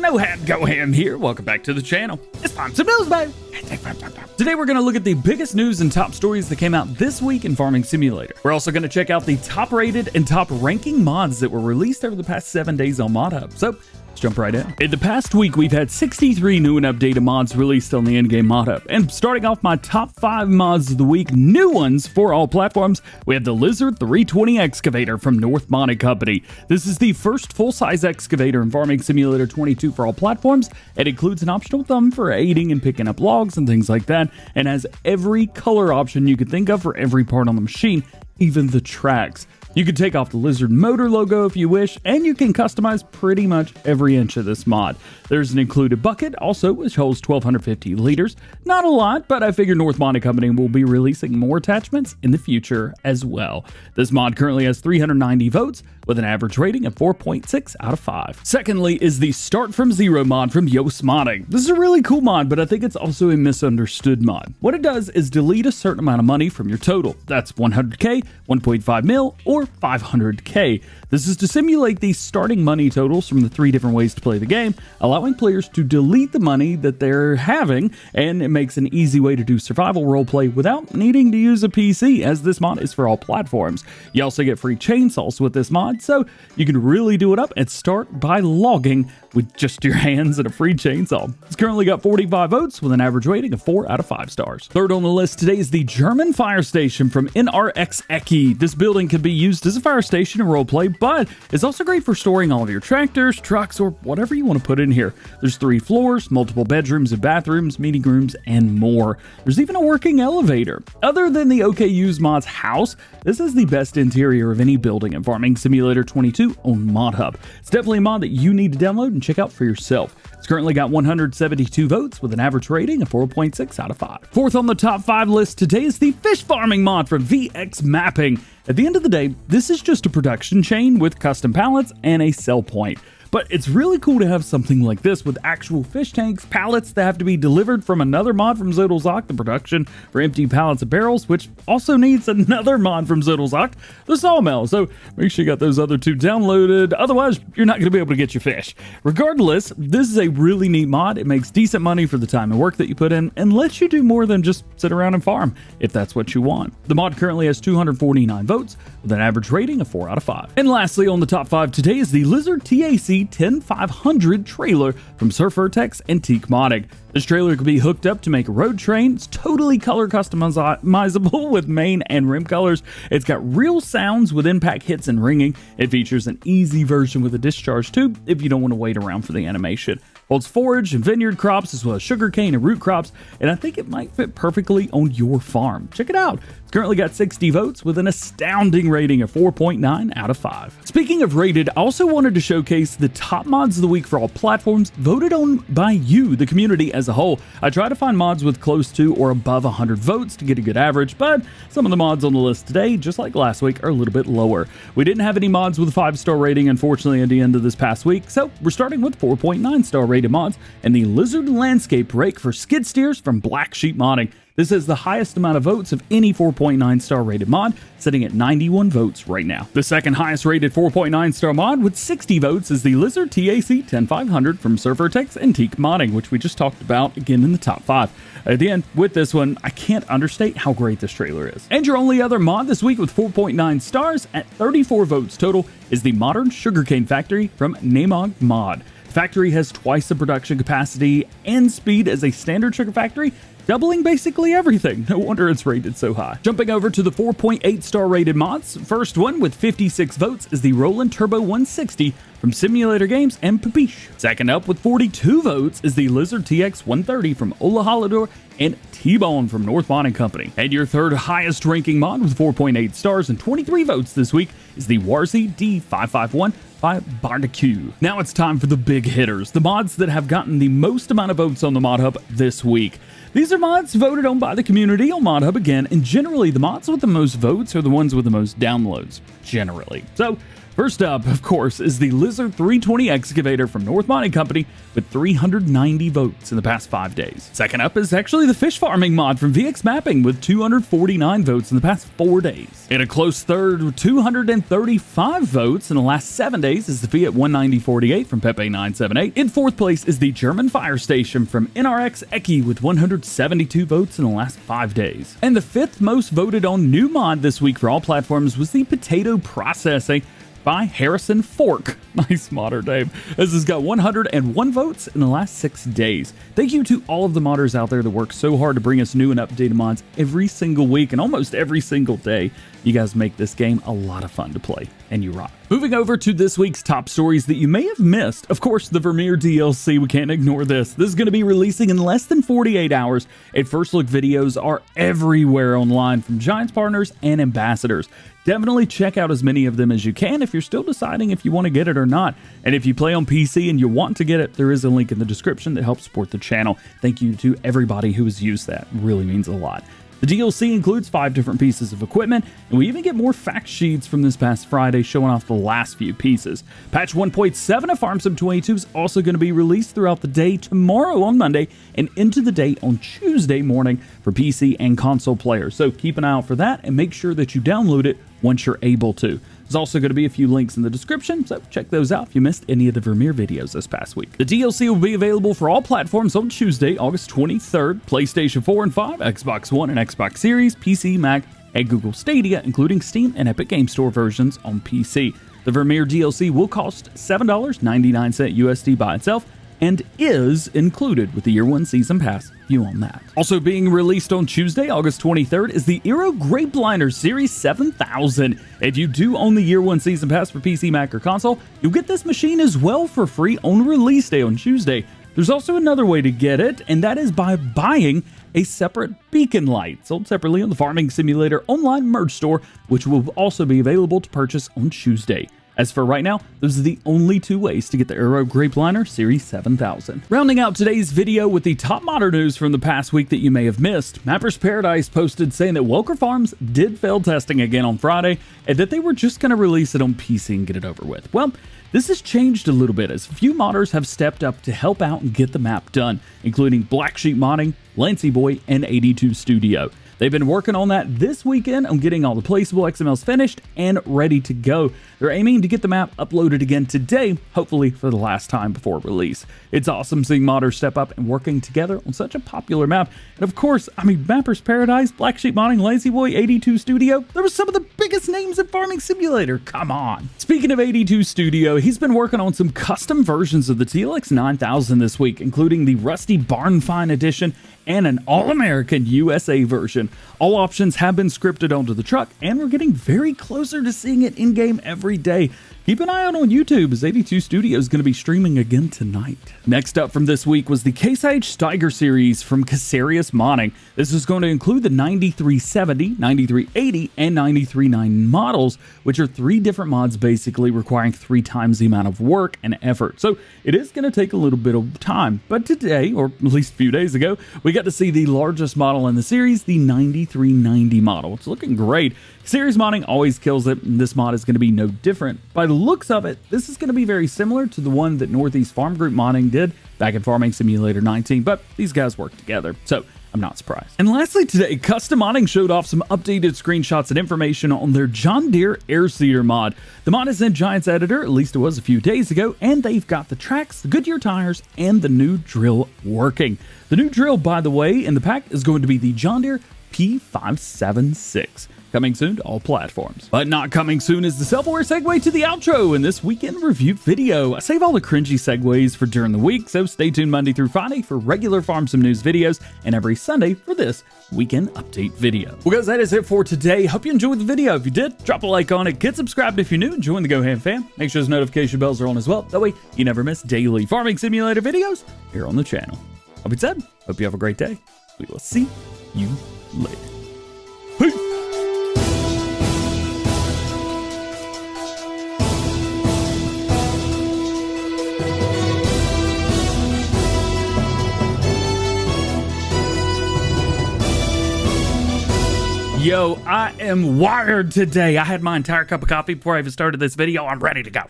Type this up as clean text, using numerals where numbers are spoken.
DjGoHam here. Welcome back to the channel. It's time some news, baby. Today we're going to look at the biggest news and top stories that came out this week in Farming Simulator. We're also going to check out the top rated and top ranking mods that were released over the past 7 days on ModHub. So let's jump right in. In the past week, we've had 63 new and updated mods released on the in-game ModHub. And starting off my top 5 mods of the week, new ones for all platforms, we have the Lizard 320 excavator from North Modding Company. This is the first full-size excavator in Farming Simulator 22 for all platforms. It includes an optional thumb for aiding and picking up logs and things like that, and has every color option you could think of for every part on the machine, even the tracks. You can take off the Lizard motor logo if you wish, and you can customize pretty much every inch of this mod. There's an included bucket also, which holds 1250 liters. Not a lot, but I figure North Modding Company will be releasing more attachments in the future as well. This mod currently has 390 votes with an average rating of 4.6 out of 5. Secondly is the Start From Zero mod from Yoast Modding. This is a really cool mod, but I think it's also a misunderstood mod. What it does is delete a certain amount of money from your total. That's 100k, 1.5 mil, or 500k. This is to simulate the starting money totals from the 3 different ways to play the game, allowing players to delete the money that they're having, and it makes an easy way to do survival roleplay without needing to use a PC, as this mod is for all platforms. You also get free chainsaws with this mod, so you can really do it up and start by logging with just your hands and a free chainsaw. It's currently got 45 votes with an average rating of 4 out of 5 stars. Third on the list today is the German fire station from NRX Ecke. This building can be used as a fire station in roleplay, but it's also great for storing all of your tractors, trucks, or whatever you want to put in here. There's 3 floors, multiple bedrooms and bathrooms, meeting rooms, and more. There's even a working elevator. Other than the OKU's mod's house, this is the best interior of any building in Farming Simulator 22 on ModHub. It's definitely a mod that you need to download and check out for yourself. It's currently got 172 votes with an average rating of 4.6 out of 5. Fourth on the top 5 list today is the fish farming mod from VX Mapping. At the end of the day, this is just a production chain with custom pallets and a sell point. But it's really cool to have something like this with actual fish tanks, pallets that have to be delivered from another mod from Zodelzock, the production for empty pallets and barrels, which also needs another mod from Zodelzock, the sawmill. So make sure you got those other 2 downloaded, otherwise you're not going to be able to get your fish. Regardless, this is a really neat mod. It makes decent money for the time and work that you put in and lets you do more than just sit around and farm, if that's what you want. The mod currently has 249 votes with an average rating of 4 out of 5. And lastly on the top 5 today is the Lizard TAC 10500 trailer from Surf Vertex Antique Modding. This trailer can be hooked up to make a road train. It's totally color customizable with main and rim colors. It's got real sounds with impact hits and ringing. It features an easy version with a discharge tube if you don't want to wait around for the animation. Holds forage and vineyard crops as well as sugarcane and root crops, and I think it might fit perfectly on your farm. Check it out. It's currently got 60 votes with an astounding rating of 4.9 out of 5. Speaking of rated, I also wanted to showcase the top mods of the week for all platforms voted on by you, the community as a whole. I try to find mods with close to or above 100 votes to get a good average, but some of the mods on the list today, just like last week, are a little bit lower. We didn't have any mods with a 5-star rating, unfortunately, at the end of this past week, so we're starting with 4.9-star rated mods and the Lizard Landscape Rake for skid steers from Black Sheep Modding. This has the highest amount of votes of any 4.9-star rated mod, sitting at 91 votes right now. The second highest rated 4.9-star mod with 60 votes is the Lizard TAC 10500 from Surf Vertex Antique Modding, which we just talked about again in the top 5. At the end, with this one, I can't understate how great this trailer is. And your only other mod this week with 4.9 stars at 34 votes total is the Modern Sugarcane Factory from Namog Mod. The factory has twice the production capacity and speed as a standard sugar factory, doubling basically everything. No wonder it's rated so high. Jumping over to the 4.8-star rated mods, first one with 56 votes is the Roland Turbo 160 from Simulator Games and Papiche. Second up with 42 votes is the Lizard TX 130 from Ola Holodor and T-Bone from North Modding Company. And your third highest ranking mod with 4.8 stars and 23 votes this week is the Warzy D551 by Barbecue. Now it's time for the big hitters, the mods that have gotten the most amount of votes on the ModHub this week. These are mods voted on by the community on ModHub again, and generally the mods with the most votes are the ones with the most downloads, generally. So First up, of course, is the Lizard 320 excavator from North Mining Company with 390 votes in the past 5 days. Second up is actually the fish farming mod from VX Mapping with 249 votes in the past 4 days. In a close third with 235 votes in the last 7 days is the Fiat 19048 from Pepe 978. In fourth place is the German Fire Station from NRX Eki with 172 votes in the last 5 days. And the fifth most voted on new mod this week for all platforms was the Potato Processing by Harrison Fork. Nice modder name. This has got 101 votes in the last 6 days. Thank you to all of the modders out there that work so hard to bring us new and updated mods every single week and almost every single day. You guys make this game a lot of fun to play, and you rock. Moving over to this week's top stories that you may have missed. Of course, the Vermeer DLC, we can't ignore this. This is going to be releasing in less than 48 hours, and first look videos are everywhere online from Giants partners and ambassadors. Definitely check out as many of them as you can if you're still deciding if you want to get it or not. And if you play on PC and you want to get it, there is a link in the description that helps support the channel. Thank you to everybody who has used that. It really means a lot. The DLC includes 5 different pieces of equipment, and we even get more fact sheets from this past Friday showing off the last few pieces. Patch 1.7 of Farm Sim 22 is also going to be released throughout the day tomorrow on Monday and into the day on Tuesday morning for PC and console players. So keep an eye out for that and make sure that you download it once you're able to. There's also going to be a few links in the description, so check those out if you missed any of the Vermeer videos this past week. The DLC will be available for all platforms on Tuesday, August 23rd, PlayStation 4 and 5, Xbox One and Xbox Series, PC, Mac, and Google Stadia, including Steam and Epic Game Store versions on PC. The Vermeer DLC will cost $7.99 USD by itself, and is included with the Year 1 Season Pass if you own that. Also being released on Tuesday, August 23rd, is the Ero Grapeliner Series 7000. If you do own the Year 1 Season Pass for PC, Mac, or console, you'll get this machine as well for free on release day on Tuesday. There's also another way to get it, and that is by buying a separate beacon light, sold separately on the Farming Simulator online merch store, which will also be available to purchase on Tuesday. As for right now, those are the only 2 ways to get the Ero Grapeliner Series 7000. Rounding out today's video with the top modder news from the past week that you may have missed, Mapper's Paradise posted saying that Welker Farms did fail testing again on Friday, and that they were just going to release it on PC and get it over with. Well, this has changed a little bit as a few modders have stepped up to help out and get the map done, including Black Sheep Modding, Lancy Boy, and 82 Studio. They've been working on that this weekend on getting all the placeable XMLs finished and ready to go. They're aiming to get the map uploaded again today, hopefully for the last time before release. It's awesome seeing modders step up and working together on such a popular map. And of course, Mapper's Paradise, Black Sheep Modding, Lazy Boy, 82 Studio, there were some of the biggest names in Farming Simulator. Come on. Speaking of 82 Studio, he's been working on some custom versions of the TLX 9000 this week, including the Rusty Barn Find Edition and an All-American USA version. All options have been scripted onto the truck, and we're getting very closer to seeing it in-game every day. Keep an eye out on YouTube as 82 Studio is going to be streaming again tonight. Next up from this week was the IH Steiger series from Casarius Modding. This is going to include the 9370, 9380, and 939 models, which are 3 different mods basically requiring 3 times the amount of work and effort. So it is going to take a little bit of time, but today, or at least a few days ago, we got to see the largest model in the series, the 9390 model. It's looking great. Series Modding always kills it, and this mod is going to be no different. By the looks of it, this is going to be very similar to the one that Northeast Farm Group Modding did back in Farming Simulator 19, but these guys work together, so I'm not surprised. And lastly today, Custom Modding showed off some updated screenshots and information on their John Deere Air Seeder mod. The mod is in Giants Editor, at least it was a few days ago, and they've got the tracks, the Goodyear tires, and the new drill working. The new drill, by the way, in the pack is going to be the John Deere P576. Coming soon to all platforms. But not coming soon is the self-aware segue to the outro in this weekend review video. I save all the cringy segues for during the week, so stay tuned Monday through Friday for regular Farm Sim News videos, and every Sunday for this weekend update video. Well guys, that is it for today. Hope you enjoyed the video. If you did, drop a like on it, get subscribed if you're new, and join the DjGoHam fam. Make sure those notification bells are on as well. That way you never miss daily Farming Simulator videos here on the channel. That being said, hope you have a great day. We will see you later. Peace. Yo, I am wired today. I had my entire cup of coffee before I even started this video. I'm ready to go.